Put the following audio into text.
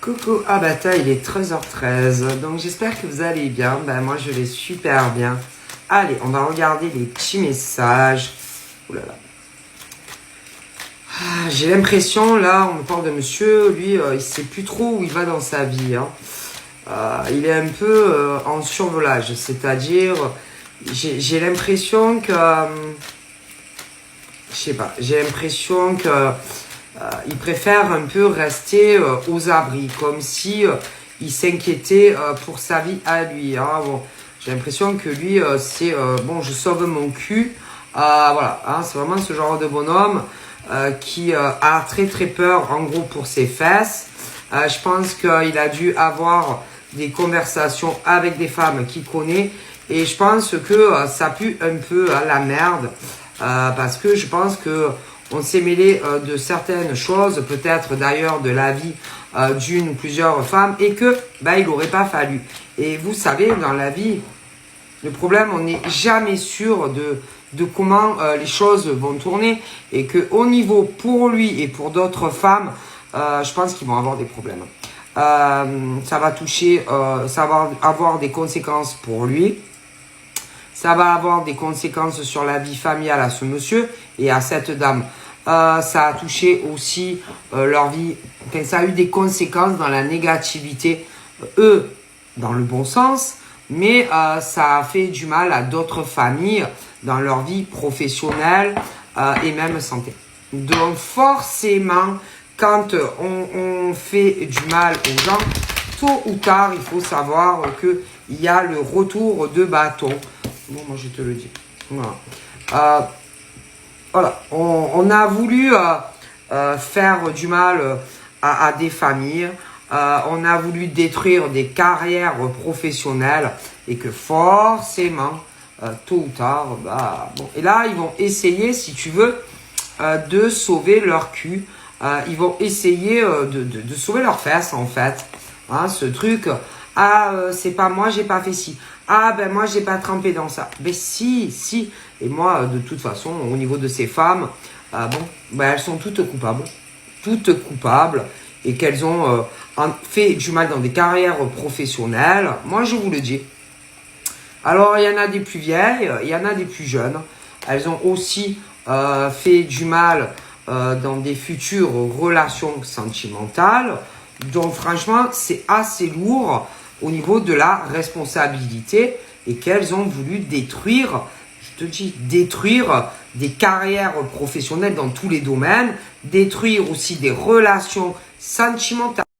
Coucou, ah bah il est 13h13, donc j'espère que vous allez bien. Ben moi je vais super bien. Allez, on va regarder les petits messages. Ouh là là. Ah, j'ai l'impression, là, on me parle de monsieur, lui, il sait plus trop où il va dans sa vie. Hein. Il est un peu en survolage, c'est-à-dire, j'ai l'impression que... je sais pas, j'ai l'impression que... il préfère un peu rester aux abris, comme si il s'inquiétait pour sa vie à lui. Hein. Bon, j'ai l'impression que lui, c'est bon, je sauve mon cul. Voilà, hein, c'est vraiment ce genre de bonhomme qui a très très peur, en gros, pour ses fesses. Je pense qu'il a dû avoir des conversations avec des femmes qu'il connaît. Et je pense que ça pue un peu à la merde. Parce que je pense que on s'est mêlé de certaines choses, peut-être d'ailleurs de la vie d'une ou plusieurs femmes, et que il n'aurait pas fallu. Et vous savez, dans la vie, le problème, on n'est jamais sûr de comment les choses vont tourner, et que au niveau pour lui et pour d'autres femmes, je pense qu'ils vont avoir des problèmes. Ça va toucher, ça va avoir des conséquences pour lui. Ça va avoir des conséquences sur la vie familiale à ce monsieur et à cette dame. Ça a touché aussi leur vie. Enfin, ça a eu des conséquences dans la négativité, eux, dans le bon sens, mais ça a fait du mal à d'autres familles dans leur vie professionnelle et même santé. Donc forcément, quand on fait du mal aux gens, tôt ou tard, il faut savoir qu'il y a le retour de bâton. Bon, moi je te le dis. Voilà. Voilà. On a voulu faire du mal à des familles. On a voulu détruire des carrières professionnelles. Et que forcément, tôt ou tard, bon. Et là, ils vont essayer, si tu veux, de sauver leur cul. Ils vont essayer de sauver leurs fesses, en fait. Hein, ce truc... c'est pas moi, j'ai pas fait ci. Moi, j'ai pas trempé dans ça. Si. Et moi, de toute façon, au niveau de ces femmes, elles sont toutes coupables. Toutes coupables. Et qu'elles ont fait du mal dans des carrières professionnelles. Moi, je vous le dis. Alors, il y en a des plus vieilles, il y en a des plus jeunes. Elles ont aussi fait du mal dans des futures relations sentimentales. Donc, franchement, c'est assez lourd au niveau de la responsabilité et qu'elles ont voulu détruire, je te dis, détruire des carrières professionnelles dans tous les domaines, détruire aussi des relations sentimentales.